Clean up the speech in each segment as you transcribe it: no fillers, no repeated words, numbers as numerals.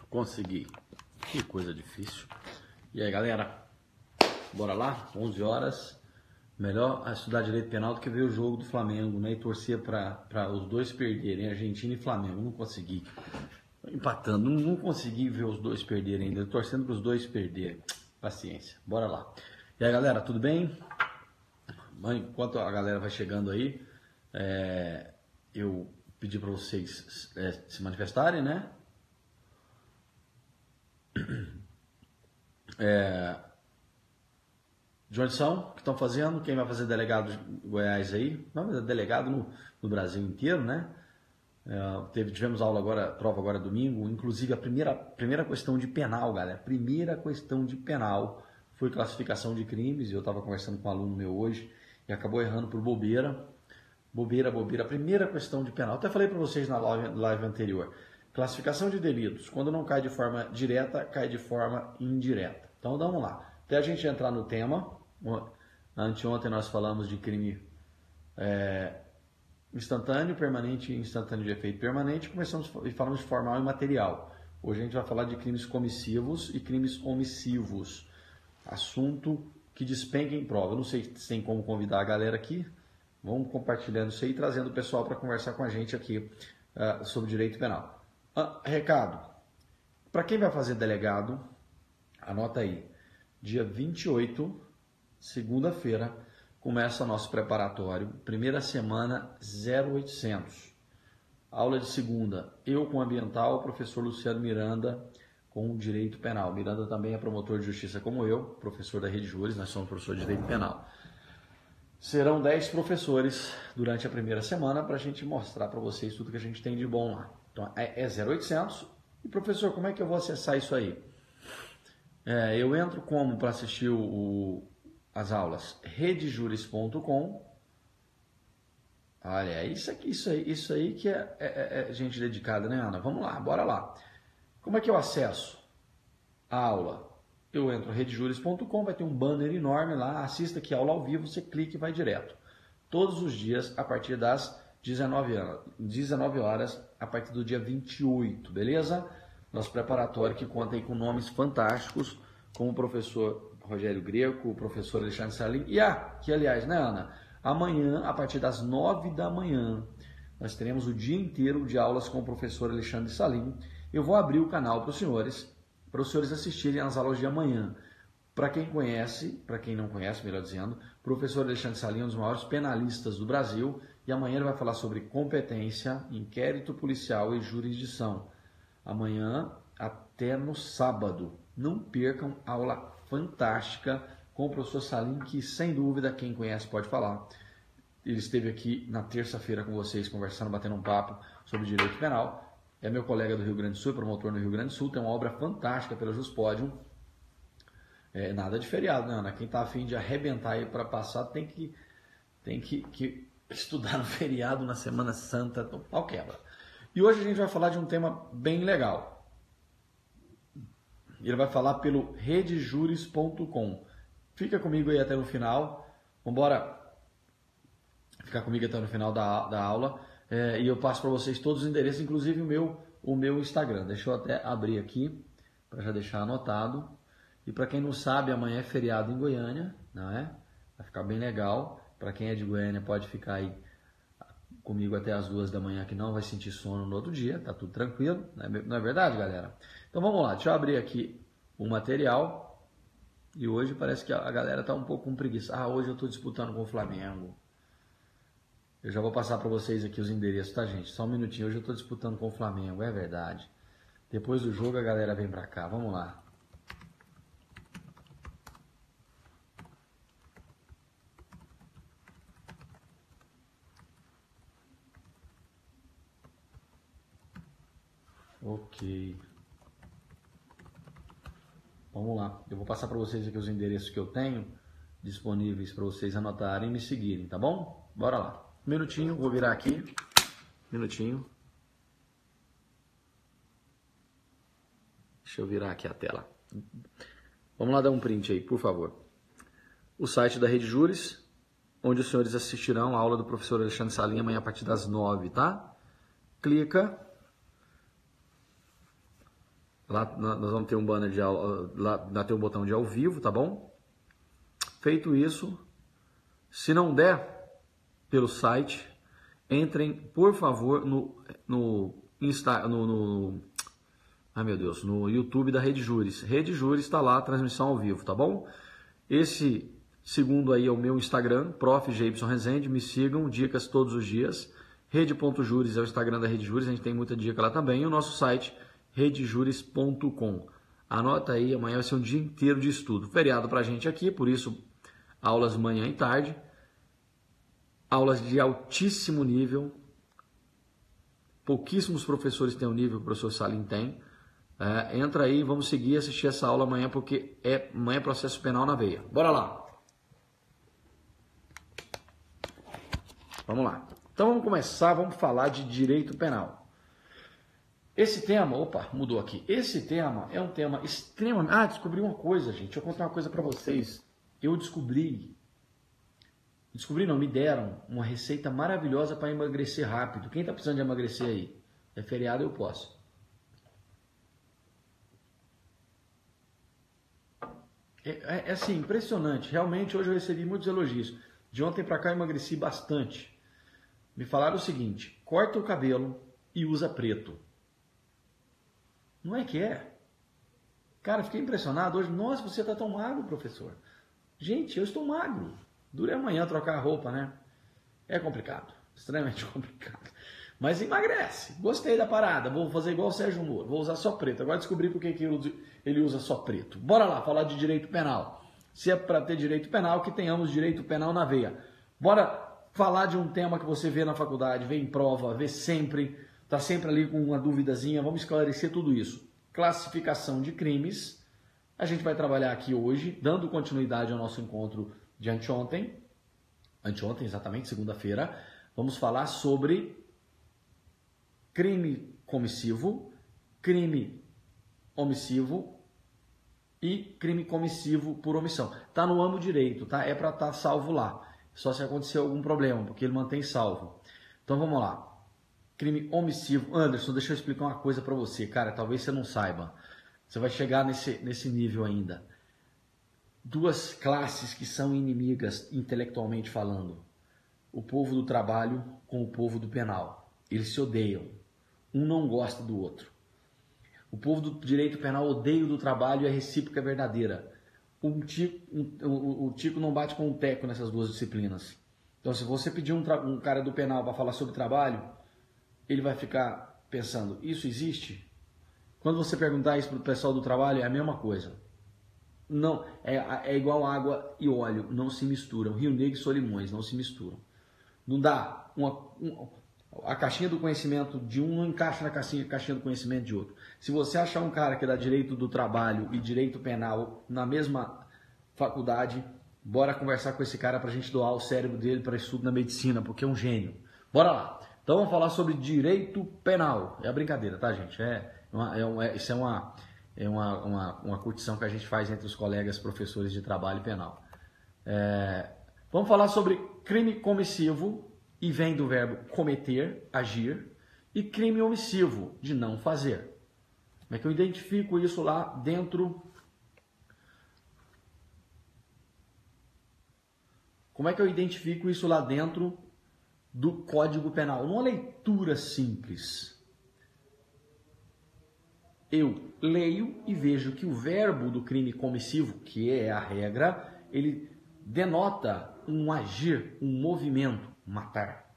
Consegui. Que coisa difícil. E aí, galera? Bora lá? 11 horas. Melhor estudar direito penal do que ver o jogo do Flamengo, né? E torcer para os dois perderem, Argentina e Flamengo. Não consegui. Empatando. Não consegui ver os dois perderem ainda. Torcendo para os dois perderem. Paciência. Bora lá. E aí, galera? Tudo bem? Enquanto a galera vai chegando aí, eu pedi para vocês se manifestarem, né? De onde são? O que estão fazendo? Quem vai fazer delegado de Goiás aí? Não, é delegado no Brasil inteiro, né? Tivemos aula agora, prova agora domingo, inclusive a primeira questão de penal, galera. Primeira questão de penal foi classificação de crimes. Eu estava conversando com um aluno meu hoje e acabou errando por bobeira. Bobeira. A primeira questão de penal. Até falei para vocês na live anterior. Classificação de delitos. Quando não cai de forma direta, cai de forma indireta. Então vamos lá. Até a gente entrar no tema. Anteontem nós falamos de crime instantâneo, permanente e instantâneo de efeito permanente. Começamos e falamos de formal e material. Hoje a gente vai falar de crimes comissivos e crimes omissivos. Assunto que despenca em prova. Eu não sei se tem como convidar a galera aqui. Vamos compartilhando isso aí e trazendo o pessoal para conversar com a gente aqui sobre direito penal. Recado. Para quem vai fazer delegado, anota aí. Dia 28, segunda-feira, começa o nosso preparatório. Primeira semana, 0800. Aula de segunda, eu com ambiental, o professor Luciano Miranda com direito penal. Miranda também é promotor de justiça como eu, professor da Rede Júris, nós somos professor de direito penal. Serão 10 professores durante a primeira semana para a gente mostrar para vocês tudo que a gente tem de bom lá. Então é 0800. E professor, como é que eu vou acessar isso aí? Eu entro como para assistir as aulas? Redejuris.com. Olha, isso aí que é gente dedicada, né, Ana? Vamos lá, bora lá. Como é que eu acesso a aula? Eu entro redejuris.com, vai ter um banner enorme lá, assista aqui a aula ao vivo, você clica e vai direto. Todos os dias, a partir das 19 horas, a partir do dia 28, beleza? Nosso preparatório que conta aí com nomes fantásticos, como o professor Rogério Greco, o professor Alexandre Salim, que aliás, né, Ana? Amanhã, a partir das 9 da manhã, nós teremos o dia inteiro de aulas com o professor Alexandre Salim. Eu vou abrir o canal para os senhores assistirem às aulas de amanhã. Para quem conhece, para quem não conhece, melhor dizendo, o professor Alexandre Salim é um dos maiores penalistas do Brasil e amanhã ele vai falar sobre competência, inquérito policial e jurisdição. Amanhã até no sábado. Não percam a aula fantástica com o professor Salim, que sem dúvida quem conhece pode falar. Ele esteve aqui na terça-feira com vocês conversando, batendo um papo sobre direito penal. É meu colega do Rio Grande do Sul, promotor no Rio Grande do Sul, tem uma obra fantástica pela Juspodium. Nada de feriado, né, Ana? Quem está a fim de arrebentar aí para passar tem que estudar no feriado, na Semana Santa, então, pau quebra. E hoje a gente vai falar de um tema bem legal. Ele vai falar pelo redejuris.com. Fica comigo aí até no final. Vamos embora ficar comigo até no final da aula. E eu passo para vocês todos os endereços, inclusive o meu Instagram. Deixa eu até abrir aqui para já deixar anotado. E para quem não sabe, amanhã é feriado em Goiânia, não é? Vai ficar bem legal. Para quem é de Goiânia pode ficar aí comigo até as 2 da manhã, que não vai sentir sono no outro dia, tá tudo tranquilo, não é verdade, galera? Então vamos lá, deixa eu abrir aqui o material. E hoje parece que a galera tá um pouco com preguiça. Hoje eu estou disputando com o Flamengo. Eu já vou passar para vocês aqui os endereços, tá, gente? Só um minutinho. Hoje eu estou disputando com o Flamengo, é verdade. Depois do jogo a galera vem para cá. Vamos lá. Ok. Vamos lá. Eu vou passar para vocês aqui os endereços que eu tenho disponíveis para vocês anotarem e me seguirem, tá bom? Bora lá. Um minutinho, vou virar aqui. Minutinho. Deixa eu virar aqui a tela. Vamos lá dar um print aí, por favor. O site da Rede Júris, onde os senhores assistirão a aula do professor Alexandre Salim amanhã a partir das 9, tá? Clica. Lá nós vamos ter um banner de aula, lá tem um botão de ao vivo, tá bom? Feito isso, se não der pelo site, entrem, por favor, no YouTube da Rede Júris. Rede Júris está lá, transmissão ao vivo, tá bom? Esse segundo aí é o meu Instagram, Prof. Geibson Rezende, me sigam, dicas todos os dias. Rede.Júris é o Instagram da Rede Júris, a gente tem muita dica lá também. E o nosso site, redejúris.com. Anota aí, amanhã vai ser um dia inteiro de estudo. Feriado pra gente aqui, por isso aulas manhã e tarde. Aulas de altíssimo nível. Pouquíssimos professores têm o nível que o professor Salim tem. Entra aí, vamos seguir assistir essa aula amanhã, porque amanhã é processo penal na veia. Bora lá! Vamos lá. Então vamos começar, vamos falar de direito penal. Esse tema, opa, mudou aqui. Esse tema é um tema extremamente... descobri uma coisa, gente. Deixa eu contar uma coisa para vocês. Eu descobri não, me deram uma receita maravilhosa para emagrecer rápido. Quem está precisando de emagrecer aí? É feriado, eu posso. É assim, impressionante. Realmente, hoje eu recebi muitos elogios. De ontem para cá eu emagreci bastante. Me falaram o seguinte: corta o cabelo e usa preto. Não é que é? Cara, fiquei impressionado hoje. Nossa, você está tão magro, professor. Gente, eu estou magro. Dura amanhã trocar a roupa, né? É complicado. Extremamente complicado. Mas emagrece. Gostei da parada. Vou fazer igual o Sérgio Moro. Vou usar só preto. Agora descobri por que ele usa só preto. Bora lá falar de direito penal. Se é para ter direito penal, que tenhamos direito penal na veia. Bora falar de um tema que você vê na faculdade, vê em prova, vê sempre, está sempre ali com uma duvidazinha. Vamos esclarecer tudo isso. Classificação de crimes. A gente vai trabalhar aqui hoje, dando continuidade ao nosso encontro de anteontem. Anteontem, exatamente, segunda-feira. Vamos falar sobre crime comissivo, crime omissivo e crime comissivo por omissão. Tá no âmbito direito, tá? É para estar salvo lá. Só se acontecer algum problema, porque ele mantém salvo. Então vamos lá. Crime omissivo. Anderson, deixa eu explicar uma coisa para você, cara. Talvez você não saiba. Você vai chegar nesse nível ainda. Duas classes que são inimigas intelectualmente falando. O povo do trabalho com o povo do penal. Eles se odeiam. Um não gosta do outro. O povo do direito penal odeia o do trabalho e a recíproca é verdadeira. O Tico não bate com o Teco nessas duas disciplinas. Então, se você pedir um cara do penal para falar sobre trabalho, ele vai ficar pensando, isso existe? Quando você perguntar isso para o pessoal do trabalho, é a mesma coisa. Não, é igual água e óleo, não se misturam. Rio Negro e Solimões não se misturam. Não dá a caixinha do conhecimento de um não encaixa na caixinha do conhecimento de outro. Se você achar um cara que dá direito do trabalho e direito penal na mesma faculdade, bora conversar com esse cara pra gente doar o cérebro dele para estudo na medicina, porque é um gênio. Bora lá. Então vamos falar sobre direito penal. É a brincadeira, tá, gente? Isso é uma curtição que a gente faz entre os colegas professores de trabalho penal. Vamos falar sobre crime comissivo, e vem do verbo cometer, agir, e crime omissivo, de não fazer. Como é que eu identifico isso lá dentro? Como é que eu identifico isso lá dentro do Código Penal? Numa leitura simples. Eu leio e vejo que o verbo do crime comissivo, que é a regra, ele denota um agir, um movimento, matar.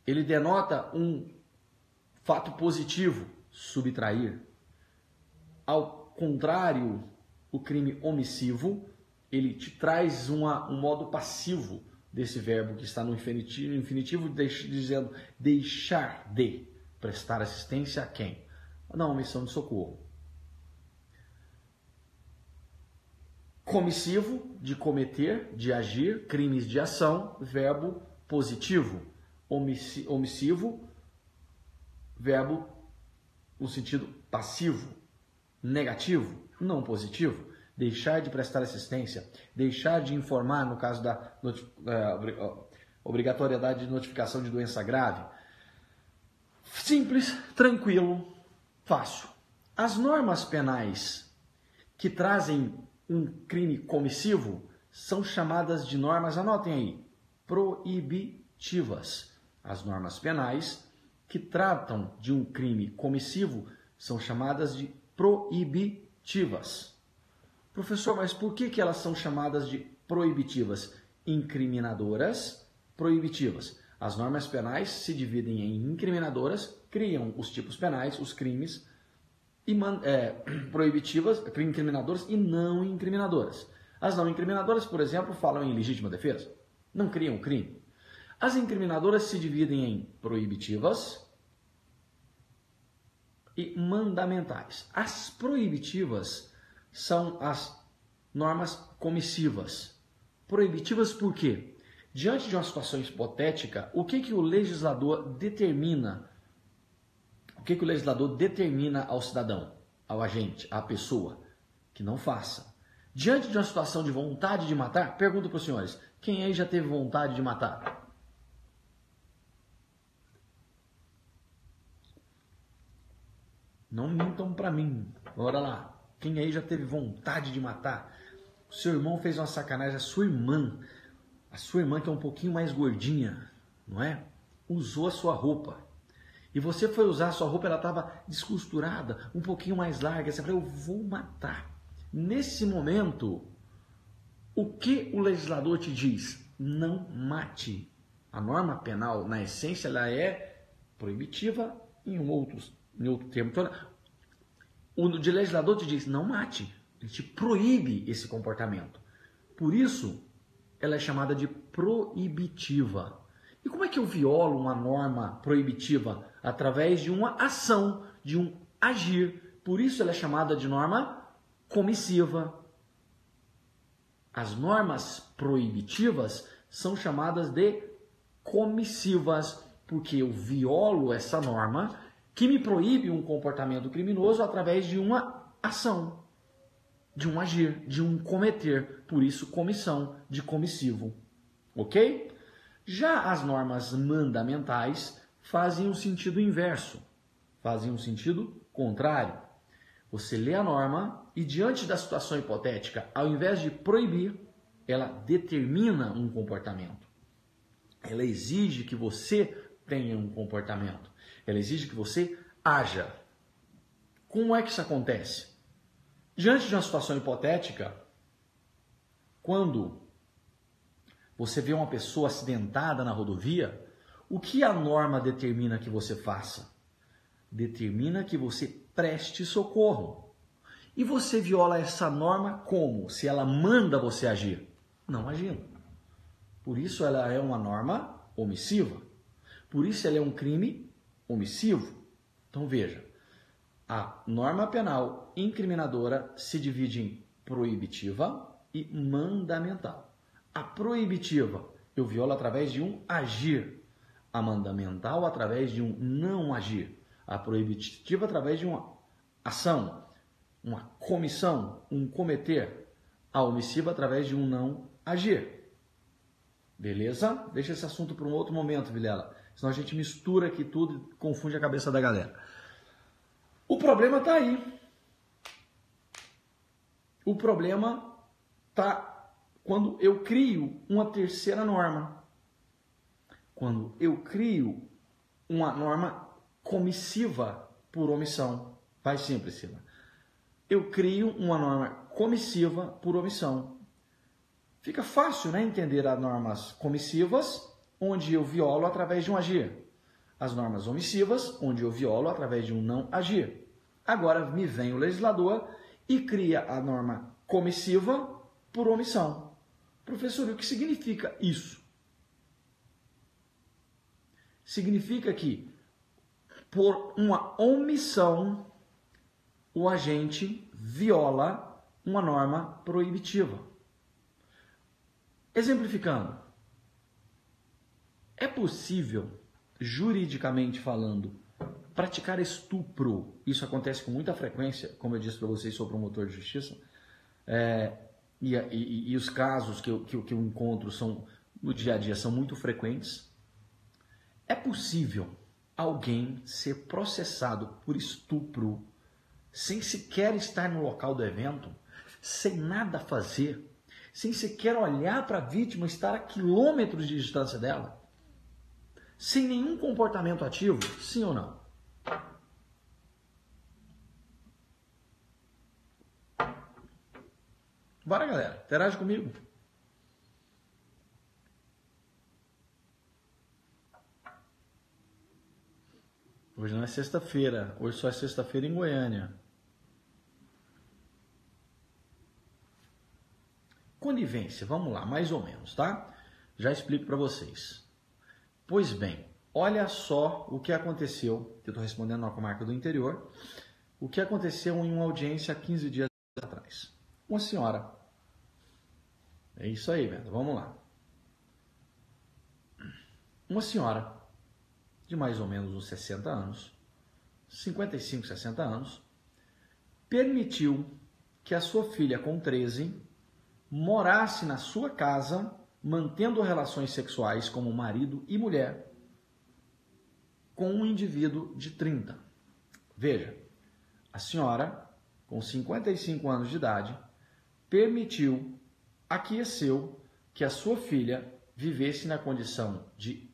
Ele denota um fato positivo, subtrair. Ao contrário, o crime omissivo, ele te traz um modo passivo desse verbo que está no infinitivo dizendo deixar de prestar assistência a quem? Na omissão de socorro. Comissivo, de cometer, de agir, crimes de ação, verbo positivo. Omissivo, verbo no sentido passivo. Negativo, não positivo. Deixar de prestar assistência, deixar de informar no caso da obrigatoriedade de notificação de doença grave. Simples, tranquilo, fácil. As normas penais que trazem um crime comissivo são chamadas de normas, anotem aí, proibitivas. As normas penais que tratam de um crime comissivo são chamadas de proibitivas. Professor, mas por que elas são chamadas de proibitivas? Incriminadoras, proibitivas. As normas penais se dividem em incriminadoras, criam os tipos penais, os crimes, e proibitivas, incriminadoras e não incriminadoras. As não incriminadoras, por exemplo, falam em legítima defesa, não criam crime. As incriminadoras se dividem em proibitivas e mandamentais. As proibitivas são as normas comissivas. Proibitivas por quê? Diante de uma situação hipotética, o que o legislador determina? O que o legislador determina ao cidadão, ao agente, à pessoa? Que não faça. Diante de uma situação de vontade de matar, pergunto para os senhores, quem aí já teve vontade de matar? Não mintam para mim. Bora lá. Quem aí já teve vontade de matar? O seu irmão fez uma sacanagem, a sua irmã que é um pouquinho mais gordinha, não é? Usou a sua roupa. E você foi usar a sua roupa, ela estava descosturada, um pouquinho mais larga. Você falou, eu vou matar. Nesse momento, o que o legislador te diz? Não mate. A norma penal, na essência, ela é proibitiva em outro termo. O legislador te diz, não mate. Ele te proíbe esse comportamento. Por isso, ela é chamada de proibitiva. E como é que eu violo uma norma proibitiva? Através de uma ação, de um agir. Por isso ela é chamada de norma comissiva. As normas proibitivas são chamadas de comissivas, porque eu violo essa norma que me proíbe um comportamento criminoso através de uma ação, de um agir, de um cometer. Por isso, comissão, de comissivo. Ok? Já as normas mandamentais fazem um sentido inverso, fazem um sentido contrário. Você lê a norma e, diante da situação hipotética, ao invés de proibir, ela determina um comportamento. Ela exige que você tenha um comportamento. Ela exige que você haja. Como é que isso acontece? Diante de uma situação hipotética, quando você vê uma pessoa acidentada na rodovia, o que a norma determina que você faça? Determina que você preste socorro. E você viola essa norma como? Se ela manda você agir? Não agindo. Por isso ela é uma norma omissiva. Por isso ela é um crime omissivo. Então veja, a norma penal incriminadora se divide em proibitiva e mandamental. A proibitiva eu violo através de um agir. A mandamental através de um não agir. A proibitiva através de uma ação, uma comissão, um cometer. A omissiva através de um não agir. Beleza? Deixa esse assunto para um outro momento, Vilela. Senão a gente mistura aqui tudo e confunde a cabeça da galera. O problema está aí. O problema está quando eu crio uma terceira norma. Quando eu crio uma norma comissiva por omissão. Vai sim, Priscila. Eu crio uma norma comissiva por omissão. Fica fácil, né, entender as normas comissivas, onde eu violo através de um agir. As normas omissivas, onde eu violo através de um não agir. Agora me vem o legislador e cria a norma comissiva por omissão. Professor, o que significa isso? Significa que, por uma omissão, o agente viola uma norma proibitiva. Exemplificando, é possível, juridicamente falando, praticar estupro? Isso acontece com muita frequência, como eu disse para vocês, sou promotor de justiça, e os casos que eu encontro no dia a dia são muito frequentes. É possível alguém ser processado por estupro sem sequer estar no local do evento, sem nada fazer, sem sequer olhar para a vítima, estar a quilômetros de distância dela, sem nenhum comportamento ativo, sim ou não? Bora, galera, interage comigo. Hoje não é sexta-feira, hoje só é sexta-feira em Goiânia. Conivência, vamos lá, mais ou menos, tá? Já explico para vocês. Pois bem, olha só o que aconteceu, eu estou respondendo na comarca do interior, o que aconteceu em uma audiência há 15 dias atrás. Uma senhora, é isso aí, velho, vamos lá. Uma senhora de mais ou menos uns 60 anos, 55, 60 anos, permitiu que a sua filha com 13 morasse na sua casa, mantendo relações sexuais como marido e mulher, com um indivíduo de 30. Veja, a senhora, com 55 anos de idade, permitiu, aqueceu que a sua filha vivesse na condição de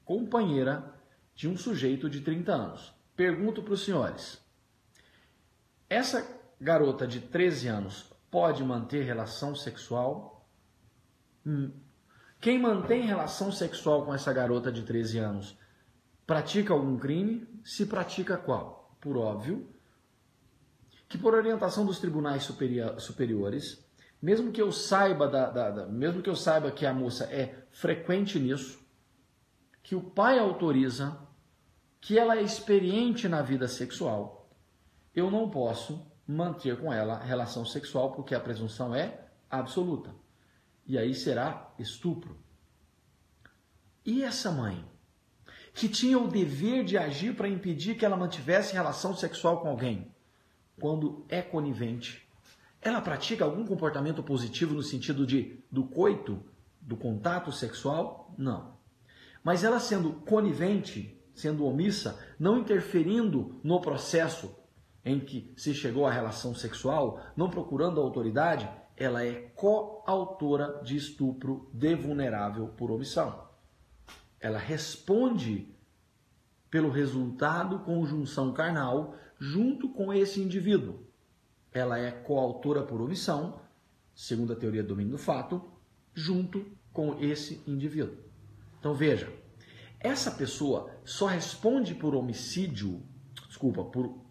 companheira de um sujeito de 30 anos. Pergunto para os senhores, essa garota de 13 anos pode manter relação sexual? Quem mantém relação sexual com essa garota de 13 anos pratica algum crime? Se pratica, qual? Por óbvio que por orientação dos tribunais superiores, mesmo que eu saiba mesmo que eu saiba que a moça é frequente nisso, que o pai autoriza, que ela é experiente na vida sexual, eu não posso manter com ela relação sexual porque a presunção é absoluta. E aí será estupro. E essa mãe, que tinha o dever de agir para impedir que ela mantivesse relação sexual com alguém, quando é conivente, ela pratica algum comportamento positivo no sentido do coito, do contato sexual? Não. Mas ela sendo conivente, sendo omissa, não interferindo no processo em que se chegou à relação sexual, não procurando a autoridade, ela é coautora de estupro de vulnerável por omissão. Ela responde pelo resultado conjunção carnal junto com esse indivíduo. Ela é coautora por omissão, segundo a teoria do domínio do fato, junto com esse indivíduo. Então veja, essa pessoa só responde por homicídio,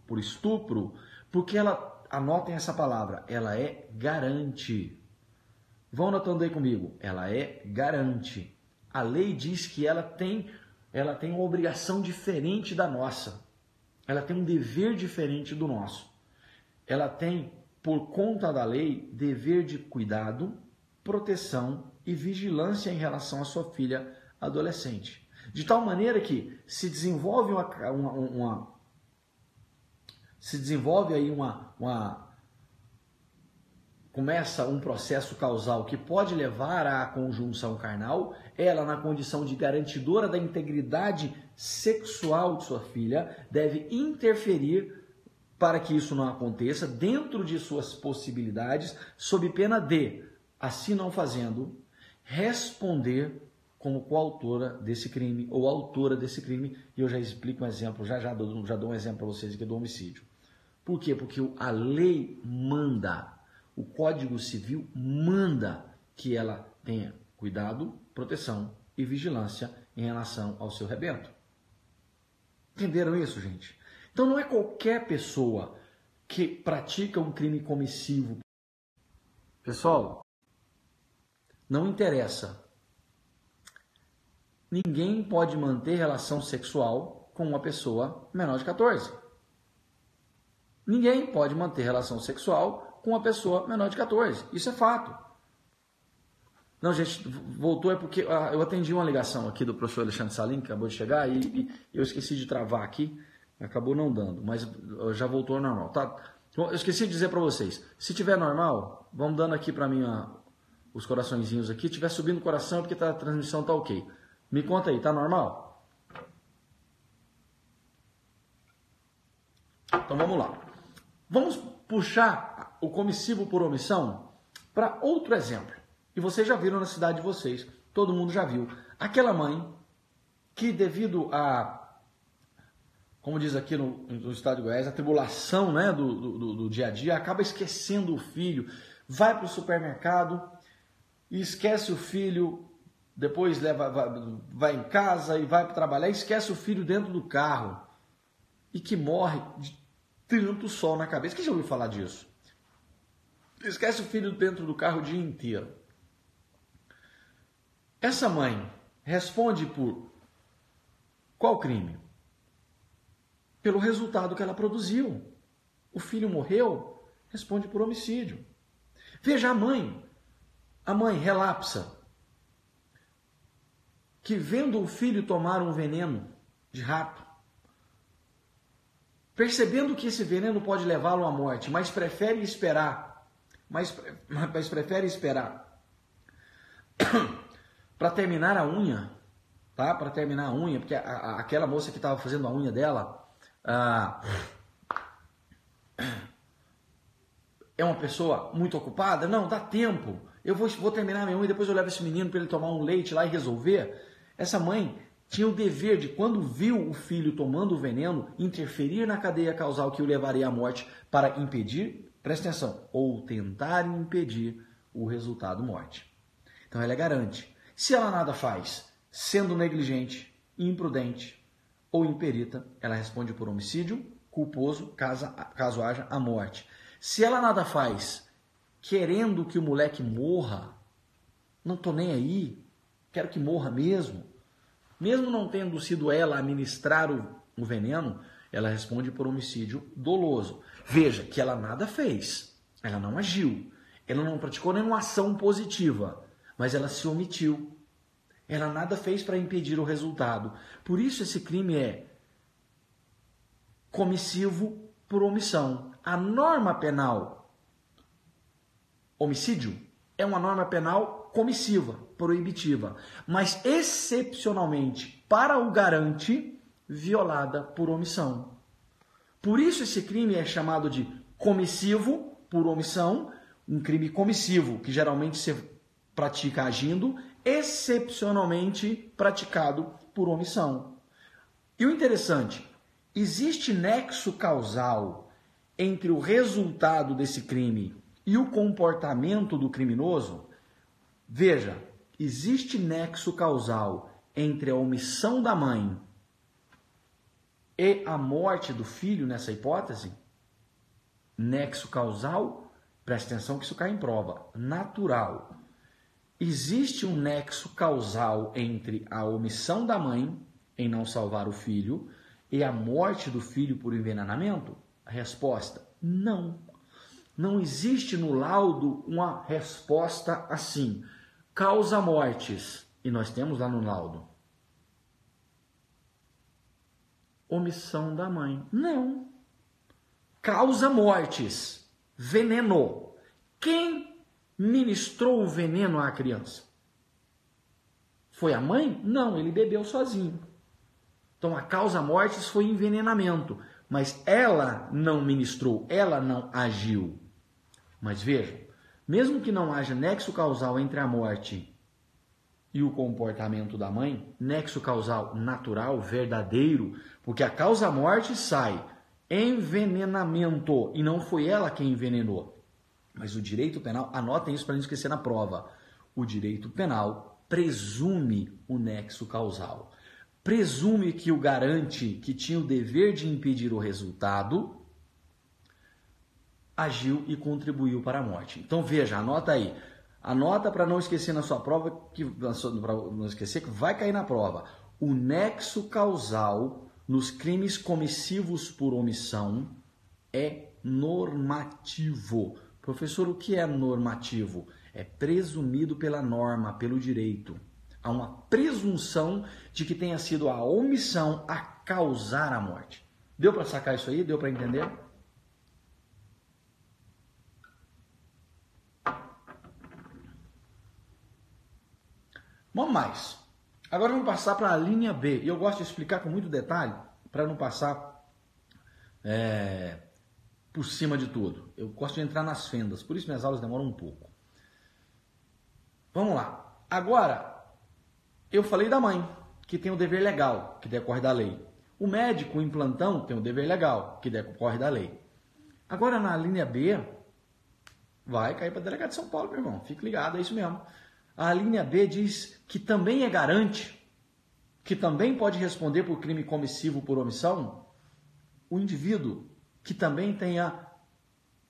por estupro, porque ela, anotem essa palavra, ela é garante. Vão anotando aí comigo, ela é garante. A lei diz que ela tem uma obrigação diferente da nossa. Ela tem um dever diferente do nosso. Ela tem, por conta da lei, dever de cuidado, proteção e vigilância em relação à sua filha adolescente. De tal maneira que se desenvolve começa um processo causal que pode levar à conjunção carnal, ela, na condição de garantidora da integridade sexual de sua filha, deve interferir para que isso não aconteça dentro de suas possibilidades, sob pena de, assim não fazendo, responder como coautora desse crime ou autora desse crime. E eu já explico um exemplo, já dou um exemplo para vocês aqui do homicídio. Por quê? Porque a lei manda, o Código Civil manda que ela tenha cuidado, proteção e vigilância em relação ao seu rebento. Entenderam isso, gente? Então não é qualquer pessoa que pratica um crime comissivo. Pessoal, não interessa. Ninguém pode manter relação sexual com uma pessoa menor de 14. Ninguém pode manter relação sexual com uma pessoa menor de 14. Isso é fato. Não, gente, voltou é porque eu atendi uma ligação aqui do professor Alexandre Salim, que acabou de chegar, e eu esqueci de travar aqui, acabou não dando, mas já voltou ao normal, tá? Então, eu esqueci de dizer para vocês, se tiver normal, vamos dando aqui para mim os coraçõezinhos aqui, tiver subindo o coração é porque a transmissão tá ok. Me conta aí, tá normal? Então vamos lá. Vamos puxar o comissivo por omissão para outro exemplo. E vocês já viram na cidade de vocês, todo mundo já viu. Aquela mãe que devido a, como diz aqui no estado de Goiás, a tribulação, né, do dia a dia, acaba esquecendo o filho, vai para o supermercado e esquece o filho, depois vai em casa e vai para trabalhar, e esquece o filho dentro do carro e que morre de tanto sol na cabeça. Quem já ouviu falar disso? Esquece o filho dentro do carro o dia inteiro. Essa mãe responde por qual crime? Pelo resultado que ela produziu. O filho morreu, responde por homicídio. Veja a mãe relapsa, que vendo o filho tomar um veneno de rato, percebendo que esse veneno pode levá-lo à morte, mas prefere esperar, para terminar a unha, tá? Para terminar a unha, porque aquela moça que estava fazendo a unha dela é uma pessoa muito ocupada? Não, dá tempo. Eu vou terminar a minha unha e depois eu levo esse menino para ele tomar um leite lá e resolver. Essa mãe tinha o dever de, quando viu o filho tomando o veneno, interferir na cadeia causal que o levaria à morte para impedir, presta atenção, ou tentar impedir o resultado morte. Então ela garante. Se ela nada faz, sendo negligente, imprudente ou imperita, ela responde por homicídio culposo, caso haja a morte. Se ela nada faz, querendo que o moleque morra, não tô nem aí, quero que morra mesmo não tendo sido ela a administrar o veneno, ela responde por homicídio doloso. Veja que ela nada fez, ela não agiu, ela não praticou nenhuma ação positiva, mas ela se omitiu. Ela nada fez para impedir o resultado. Por isso esse crime é comissivo por omissão. A norma penal homicídio é uma norma penal comissiva, proibitiva, mas excepcionalmente para o garante, violada por omissão. Por isso esse crime é chamado de comissivo por omissão, um crime comissivo que geralmente se pratica agindo, excepcionalmente praticado por omissão. E o interessante, existe nexo causal entre o resultado desse crime e o comportamento do criminoso? Veja, existe nexo causal entre a omissão da mãe e a morte do filho nessa hipótese? Nexo causal, presta atenção que isso cai em prova, natural. Existe um nexo causal entre a omissão da mãe em não salvar o filho e a morte do filho por envenenamento? A resposta, não. Não existe no laudo uma resposta assim. Causa mortes. E nós temos lá no laudo. Omissão da mãe. Não. Causa mortes. Veneno. Quem ministrou o veneno à criança? Foi a mãe? Não, ele bebeu sozinho. Então a causa mortes foi envenenamento. Mas ela não ministrou, ela não agiu. Mas vejam, mesmo que não haja nexo causal entre a morte e o comportamento da mãe, nexo causal natural, verdadeiro, porque a causa-morte sai envenenamento, e não foi ela quem envenenou. Mas o direito penal, anotem isso para não esquecer na prova, o direito penal presume o nexo causal. Presume que o garante, que tinha o dever de impedir o resultado, agiu e contribuiu para a morte. Então veja, anota aí. Anota para não esquecer na sua prova, para não esquecer que vai cair na prova. O nexo causal nos crimes comissivos por omissão é normativo. Professor, o que é normativo? É presumido pela norma, pelo direito. Há uma presunção de que tenha sido a omissão a causar a morte. Deu para sacar isso aí? Deu para entender? Vamos mais. Agora vamos passar para a linha B. E eu gosto de explicar com muito detalhe, para não passar por cima de tudo. Eu gosto de entrar nas fendas, por isso minhas aulas demoram um pouco. Vamos lá. Agora, eu falei da mãe, que tem o dever legal, que decorre da lei. O médico, em plantão, tem o dever legal, que decorre da lei. Agora, na linha B, vai cair para a delegado de São Paulo, meu irmão. Fique ligado, é isso mesmo. A linha B diz que também é garante, que também pode responder por crime comissivo por omissão, o indivíduo que também tenha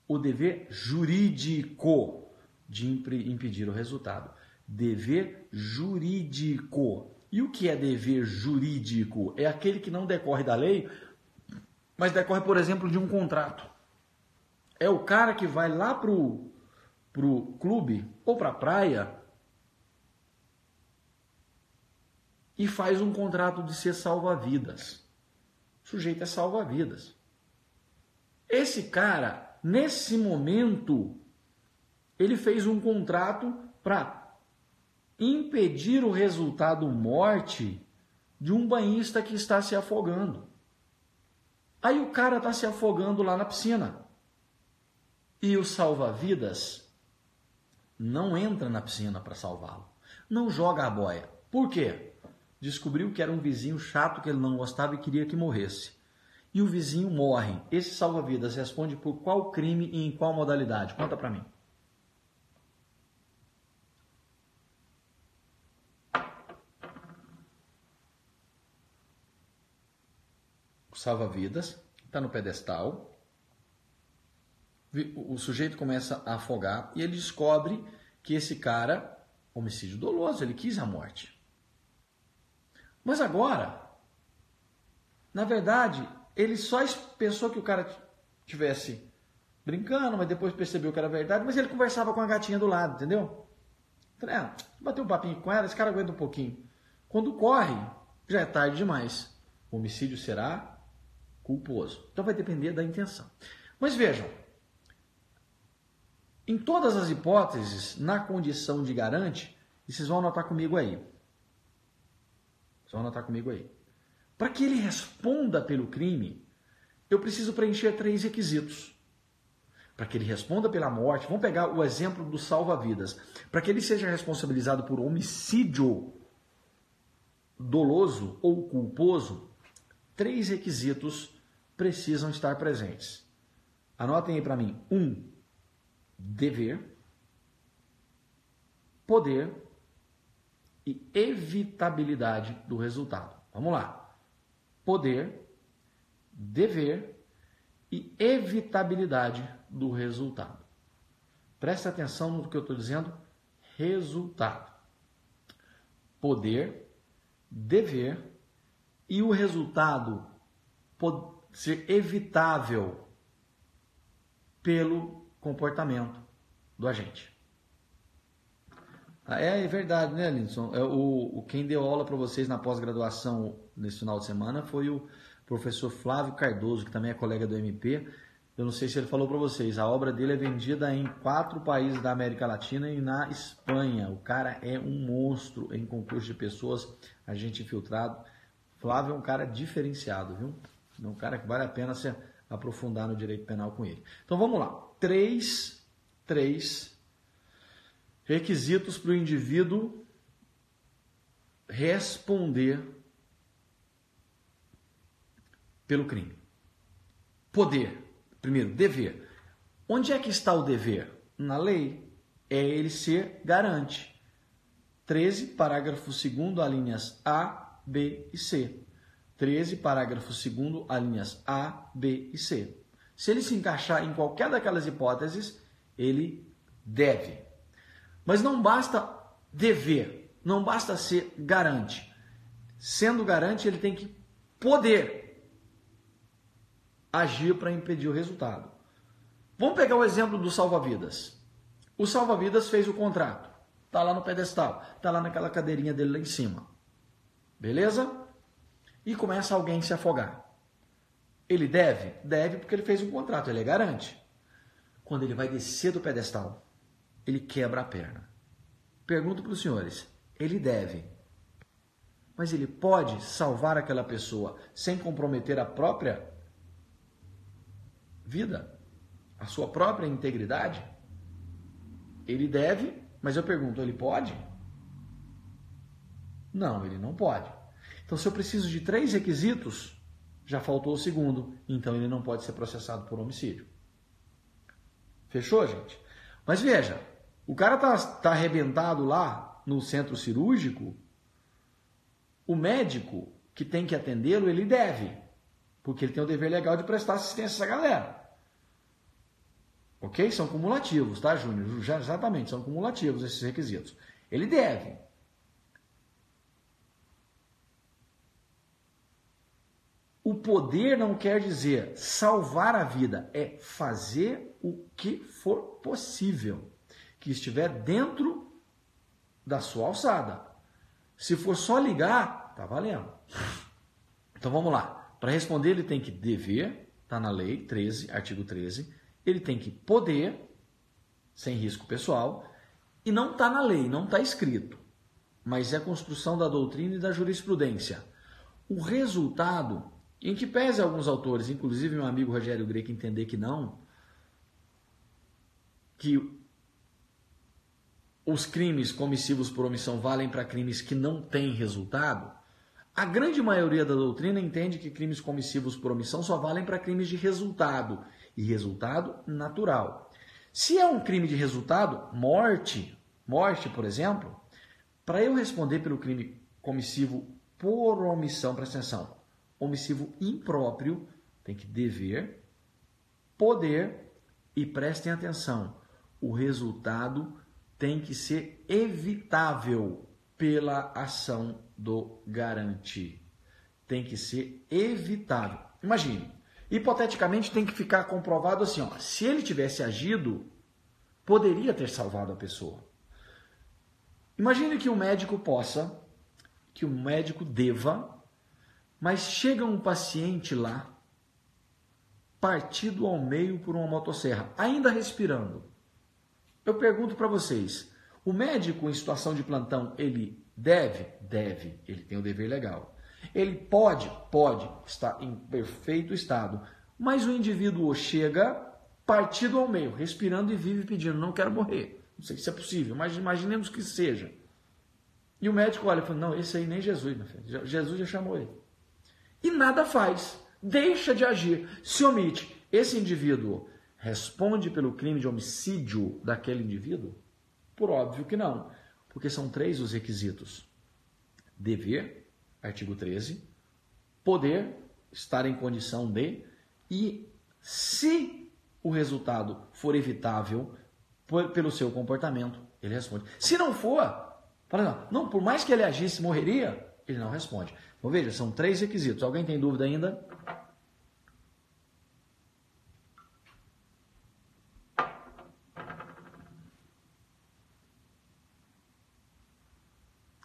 o dever jurídico de impedir o resultado. Dever jurídico. E o que é dever jurídico? É aquele que não decorre da lei, mas decorre, por exemplo, de um contrato. É o cara que vai lá pro clube ou pra praia e faz um contrato de ser salva-vidas. O sujeito é salva-vidas. Esse cara, nesse momento, ele fez um contrato para impedir o resultado morte de um banhista que está se afogando. Aí o cara está se afogando lá na piscina. E o salva-vidas não entra na piscina para salvá-lo. Não joga a boia. Por quê? Descobriu que era um vizinho chato que ele não gostava e queria que morresse. E o vizinho morre. Esse salva-vidas responde por qual crime e em qual modalidade? Conta para mim. O salva-vidas está no pedestal. O sujeito começa a afogar e ele descobre que esse cara, homicídio doloso, ele quis a morte. Mas agora, na verdade, ele só pensou que o cara estivesse brincando, mas depois percebeu que era verdade, mas ele conversava com a gatinha do lado, entendeu? Falei, bateu um papinho com ela, esse cara aguenta um pouquinho. Quando corre, já é tarde demais. O homicídio será culposo. Então vai depender da intenção. Mas vejam, em todas as hipóteses, na condição de garante, e vocês vão anotar comigo aí. Para que ele responda pelo crime, eu preciso preencher 3 requisitos. Para que ele responda pela morte, vamos pegar o exemplo do salva-vidas. Para que ele seja responsabilizado por homicídio doloso ou culposo, 3 requisitos precisam estar presentes. Anotem aí para mim. 1. Dever, poder e evitabilidade do resultado. Vamos lá. Poder, dever e evitabilidade do resultado. Presta atenção no que eu estou dizendo. Resultado. Poder, dever e o resultado pode ser evitável pelo comportamento do agente. É verdade, né, Linson? Quem deu aula para vocês na pós-graduação nesse final de semana foi o professor Flávio Cardoso, que também é colega do MP. Eu não sei se ele falou para vocês, a obra dele é vendida em 4 países da América Latina e na Espanha. O cara é um monstro em concurso de pessoas, agente infiltrado. Flávio é um cara diferenciado, viu? É um cara que vale a pena se aprofundar no direito penal com ele. Então vamos lá. 3 requisitos para o indivíduo responder pelo crime. Poder. Primeiro, dever. Onde é que está o dever? Na lei. É ele ser garante. 13, parágrafo 2º, alíneas A, B e C. 13, parágrafo 2º, alíneas A, B e C. Se ele se encaixar em qualquer daquelas hipóteses, ele deve. Mas não basta dever, não basta ser garante. Sendo garante, ele tem que poder agir para impedir o resultado. Vamos pegar o exemplo do salva-vidas. O salva-vidas fez o contrato. Está lá no pedestal, está lá naquela cadeirinha dele lá em cima. Beleza? E começa alguém a se afogar. Ele deve? Deve porque ele fez um contrato, ele é garante. Quando ele vai descer do pedestal, ele quebra a perna. Pergunto para os senhores, ele deve, mas ele pode salvar aquela pessoa sem comprometer a própria vida? a sua própria integridade? Ele deve, mas eu pergunto, ele pode? Não, ele não pode. Então, se eu preciso de 3 requisitos, já faltou o segundo, então ele não pode ser processado por homicídio. Fechou, gente? Mas veja, o cara tá arrebentado lá no centro cirúrgico, o médico que tem que atendê-lo, ele deve, porque ele tem o dever legal de prestar assistência a essa galera. Ok? São cumulativos, tá, Júnior? Exatamente, são cumulativos esses requisitos. Ele deve. O poder não quer dizer salvar a vida, é fazer o que for possível, que estiver dentro da sua alçada. Se for só ligar, tá valendo. Então vamos lá. Para responder, ele tem que dever, tá na lei 13, artigo 13. Ele tem que poder, sem risco pessoal, e não está na lei, não está escrito, mas é a construção da doutrina e da jurisprudência. O resultado, em que pese alguns autores, inclusive meu amigo Rogério Greco, entender que não, que os crimes comissivos por omissão valem para crimes que não têm resultado, a grande maioria da doutrina entende que crimes comissivos por omissão só valem para crimes de resultado, e resultado natural. Se é um crime de resultado, morte, por exemplo, para eu responder pelo crime comissivo por omissão, presta atenção, omissivo impróprio, tem que dever, poder e prestem atenção, o resultado tem que ser evitável pela ação do garante. Tem que ser evitável. Imagine, hipoteticamente tem que ficar comprovado assim, ó, se ele tivesse agido, poderia ter salvado a pessoa. Imagine que o médico deva, mas chega um paciente lá, partido ao meio por uma motosserra, ainda respirando. Eu pergunto para vocês, o médico em situação de plantão, ele deve? Deve, ele tem o dever legal. Ele pode estar em perfeito estado, mas o indivíduo chega partido ao meio, respirando e vive pedindo, não quero morrer. Não sei se é possível, mas imaginemos que seja. E o médico olha e fala, não, esse aí nem Jesus, meu filho. Jesus já chamou ele. E nada faz, deixa de agir, se omite. Esse indivíduo responde pelo crime de homicídio daquele indivíduo? Por óbvio que não, porque são 3 os requisitos. Dever, artigo 13, poder, estar em condição de, e se o resultado for evitável pelo seu comportamento, ele responde. Se não for, fala, não, por mais que ele agisse, morreria, ele não responde. Então veja, são 3 requisitos. Alguém tem dúvida ainda?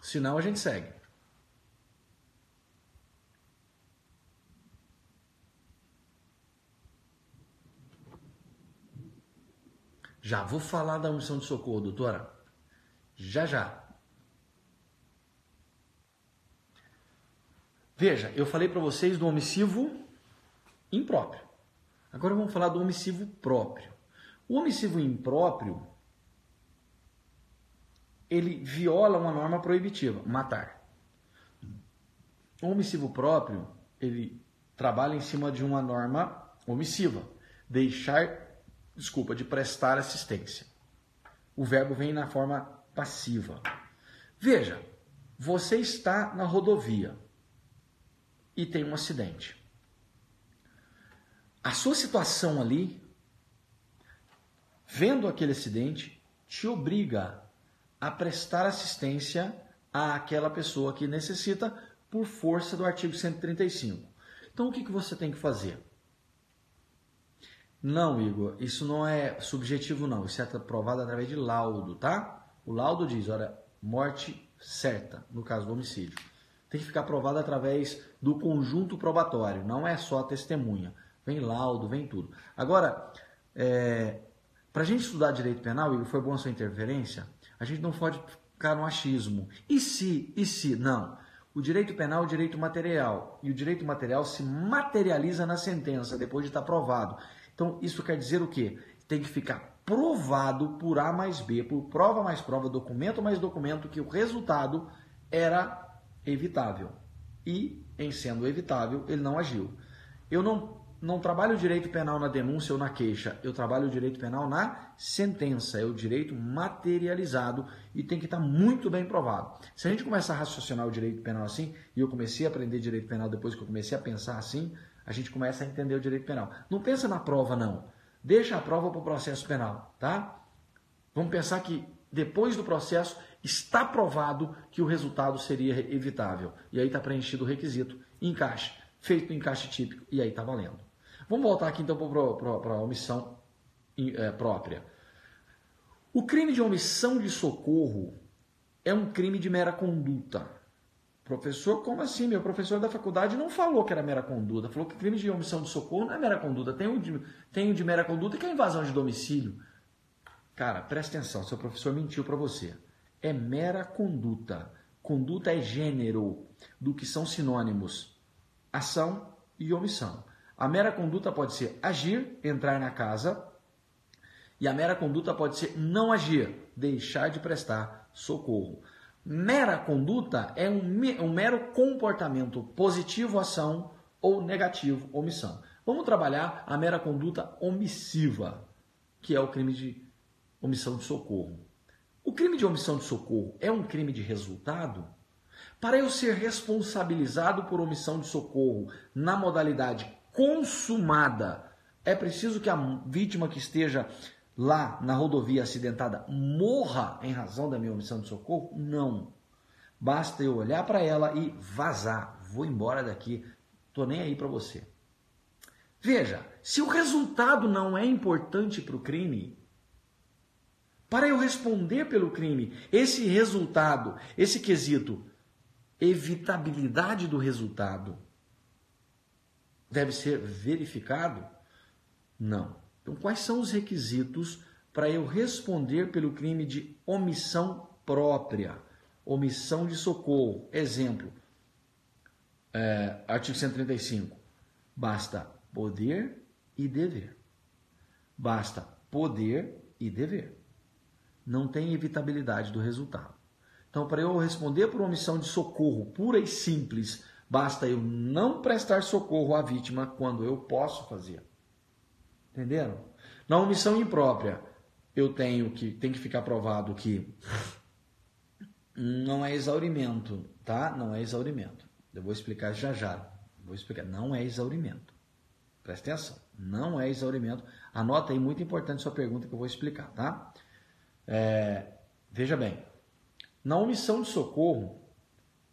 Se não, a gente segue. Já vou falar da omissão de socorro, doutora. Já. Veja, eu falei para vocês do omissivo impróprio. Agora vamos falar do omissivo próprio. O omissivo impróprio, ele viola uma norma proibitiva, matar. O omissivo próprio, ele trabalha em cima de uma norma omissiva, de prestar assistência. O verbo vem na forma passiva. Veja, você está na rodovia e tem um acidente. A sua situação ali, vendo aquele acidente, te obriga a prestar assistência àquela pessoa que necessita por força do artigo 135. Então, o que você tem que fazer? Não, Igor, isso não é subjetivo não, isso é provado através de laudo, tá? O laudo diz, olha, morte certa, no caso do homicídio. Tem que ficar provado através do conjunto probatório, não é só a testemunha. Vem laudo, vem tudo. Agora, para a gente estudar direito penal, Igor, foi boa a sua interferência, a gente não pode ficar no achismo. E se? Não. O direito penal é o direito material, e o direito material se materializa na sentença, depois de estar provado. Então, isso quer dizer o quê? Tem que ficar provado por A mais B, por prova mais prova, documento mais documento, que o resultado era evitável. E, em sendo evitável, ele não agiu. Eu não trabalho o direito penal na denúncia ou na queixa, eu trabalho o direito penal na sentença, é o direito materializado e tem que estar muito bem provado. Se a gente começar a raciocinar o direito penal assim, e eu comecei a aprender direito penal depois que eu comecei a pensar assim, a gente começa a entender o direito penal. Não pensa na prova, não. Deixa a prova para o processo penal, tá? Vamos pensar que depois do processo está provado que o resultado seria evitável. E aí está preenchido o requisito, encaixe, feito o encaixe típico, e aí está valendo. Vamos voltar aqui então para a omissão própria. O crime de omissão de socorro é um crime de mera conduta. Professor, como assim? Meu professor da faculdade não falou que era mera conduta, falou que crime de omissão de socorro não é mera conduta. Tem o de mera conduta que é invasão de domicílio. Cara, presta atenção, seu professor mentiu para você. É mera conduta. Conduta é gênero do que são sinônimos. Ação e omissão. A mera conduta pode ser agir, entrar na casa, e a mera conduta pode ser não agir, deixar de prestar socorro. Mera conduta é um mero comportamento positivo, ação, ou negativo, omissão. Vamos trabalhar a mera conduta omissiva, que é o crime de omissão de socorro. O crime de omissão de socorro é um crime de resultado? Para eu ser responsabilizado por omissão de socorro na modalidade consumada, é preciso que a vítima que esteja lá na rodovia acidentada morra em razão da minha omissão de socorro? Não. Basta eu olhar para ela e vazar. Vou embora daqui. Tô nem aí para você. Veja, se o resultado não é importante para o crime, para eu responder pelo crime, esse resultado, esse quesito, evitabilidade do resultado, deve ser verificado? Não. Então, quais são os requisitos para eu responder pelo crime de omissão própria? Omissão de socorro. Exemplo, artigo 135. Basta poder e dever. Basta poder e dever. Não tem evitabilidade do resultado. Então, para eu responder por omissão de socorro pura e simples, basta eu não prestar socorro à vítima quando eu posso fazer. Entenderam? Na omissão imprópria, eu tem que ficar provado que não é exaurimento, tá? Não é exaurimento. Eu vou explicar já já. Vou explicar. Não é exaurimento. Presta atenção. Não é exaurimento. Anota aí, muito importante sua pergunta que eu vou explicar, tá? Veja bem. Na omissão de socorro,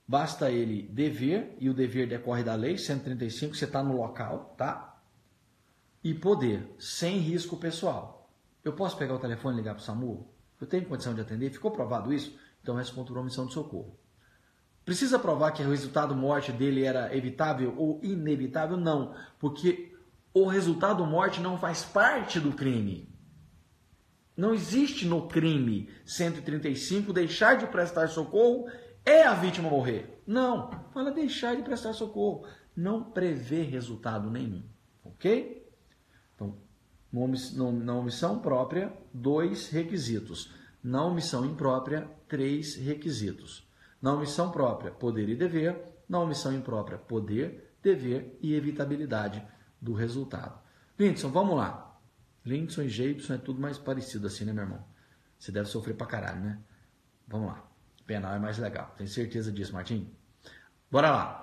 basta ele dever, e o dever decorre da lei, 135, você está no local, tá? E poder, sem risco pessoal. Eu posso pegar o telefone e ligar para o SAMU? Eu tenho condição de atender? Ficou provado isso? Então eu respondo por omissão de socorro. Precisa provar que o resultado morte dele era evitável ou inevitável? Não, porque o resultado morte não faz parte do crime. Não existe no crime 135 deixar de prestar socorro é a vítima morrer. Não, fala deixar de prestar socorro. Não prevê resultado nenhum, ok? Então, na omissão própria, 2 requisitos. Na omissão imprópria, 3 requisitos. Na omissão própria, poder e dever. Na omissão imprópria, poder, dever e evitabilidade do resultado. Lindson, vamos lá. Lindson e Geibson é tudo mais parecido assim, né, meu irmão? Você deve sofrer pra caralho, né? Vamos lá. Penal é mais legal. Tem certeza disso, Martim? Bora lá.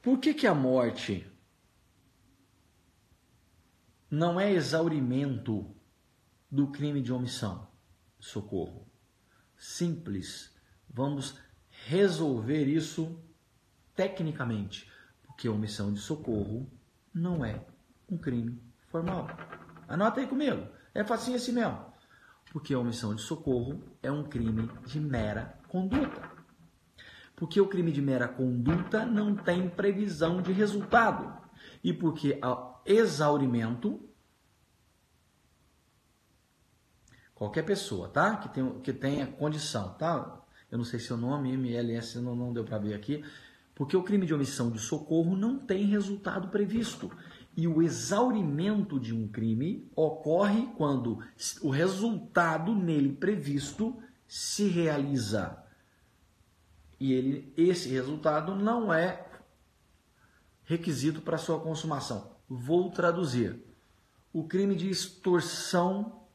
Por que a morte não é exaurimento do crime de omissão? Socorro. Simples. Vamos resolver isso tecnicamente. Porque a omissão de socorro não é um crime formal. Anota aí comigo. É facinho assim mesmo. Porque a omissão de socorro é um crime de mera conduta. Porque o crime de mera conduta não tem previsão de resultado. E porque o exaurimento, qualquer pessoa, tá? Que tenha condição, tá? Eu não sei se o nome, MLS não deu para ver aqui. Porque o crime de omissão de socorro não tem resultado previsto. E o exaurimento de um crime ocorre quando o resultado nele previsto se realiza. E esse resultado não é requisito para sua consumação. Vou traduzir. O crime de extorsão...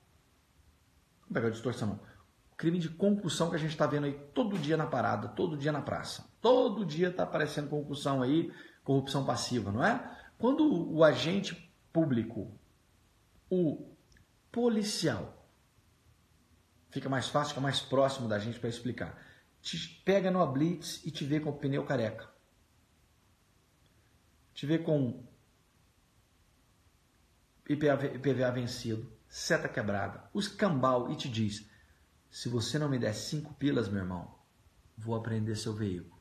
Não pegar de extorsão, não. O crime de concussão que a gente está vendo aí todo dia na parada, todo dia na praça. Todo dia está aparecendo concussão aí, corrupção passiva, não é? Quando o agente público, o policial, fica mais fácil, fica mais próximo da gente para explicar, te pega numa blitz e te vê com o pneu careca. Te vê com IPVA vencido, seta quebrada, os cambal e te diz, se você não me der 5 pilas, meu irmão, vou apreender seu veículo.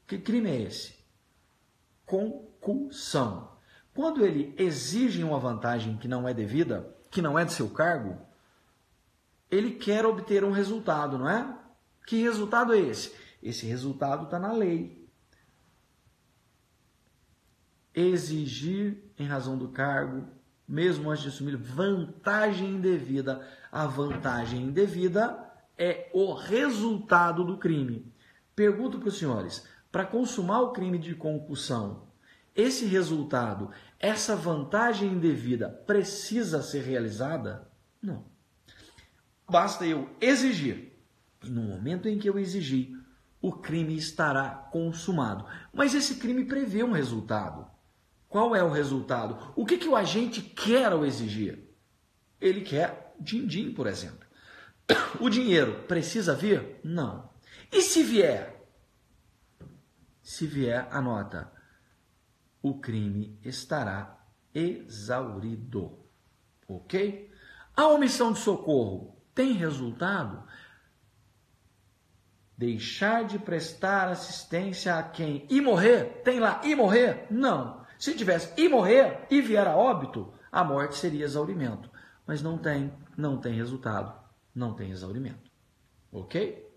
Que crime é esse? Concussão. Quando ele exige uma vantagem que não é devida, que não é de seu cargo, ele quer obter um resultado, não é? Que resultado é esse? Esse resultado está na lei. Exigir em razão do cargo, mesmo antes de assumir, vantagem indevida. A vantagem indevida é o resultado do crime. Pergunto para os senhores, para consumar o crime de concussão, esse resultado, essa vantagem indevida precisa ser realizada? Não. Basta eu exigir. E no momento em que eu exigir, o crime estará consumado. Mas esse crime prevê um resultado. Qual é o resultado? O que o agente quer ao exigir? Ele quer din-din, por exemplo. O dinheiro precisa vir? Não. E se vier? Se vier, anota. O crime estará exaurido. Ok? A omissão de socorro tem resultado? Deixar de prestar assistência a quem? E morrer? Tem lá, e morrer? Não. Se tivesse e morrer e vier a óbito, a morte seria exaurimento. Mas não tem resultado, não tem exaurimento. Ok?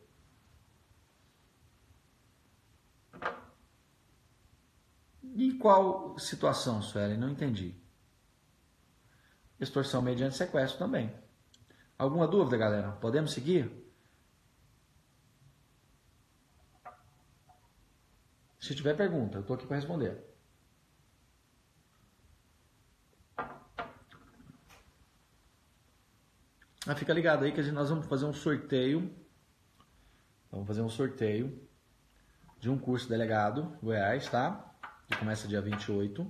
E qual situação, Suelen? Não entendi. Extorsão mediante sequestro também. Alguma dúvida, galera? Podemos seguir? Se tiver pergunta, eu estou aqui para responder. Fica ligado aí que nós vamos fazer um sorteio. Vamos fazer um sorteio de um curso delegado Goiás, tá? Que começa dia 28.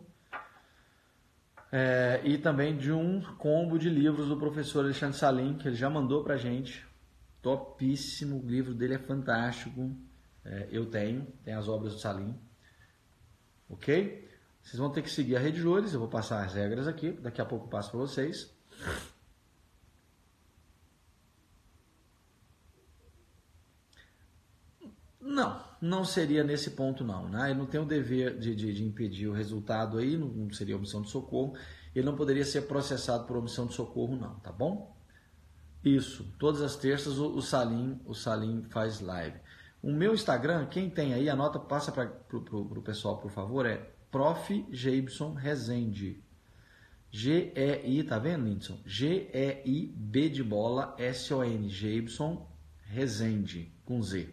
E também de um combo de livros do professor Alexandre Salim, que ele já mandou pra gente. Topíssimo, o livro dele é fantástico. Eu tenho as obras do Salim. Ok? Vocês vão ter que seguir a Rede Júris, eu vou passar as regras aqui, daqui a pouco eu passo para vocês. Não seria nesse ponto não, né? Ele não tem o dever de impedir o resultado aí, não seria omissão de socorro, ele não poderia ser processado por omissão de socorro não, tá bom? Isso, todas as terças o Salim faz live. O meu Instagram, quem tem aí, anota, passa para o pessoal, por favor, é Prof. Geibson Rezende. G-E-I, tá vendo, Lindson? G-E-I-B de bola, S-O-N, Geibson Rezende, com Z.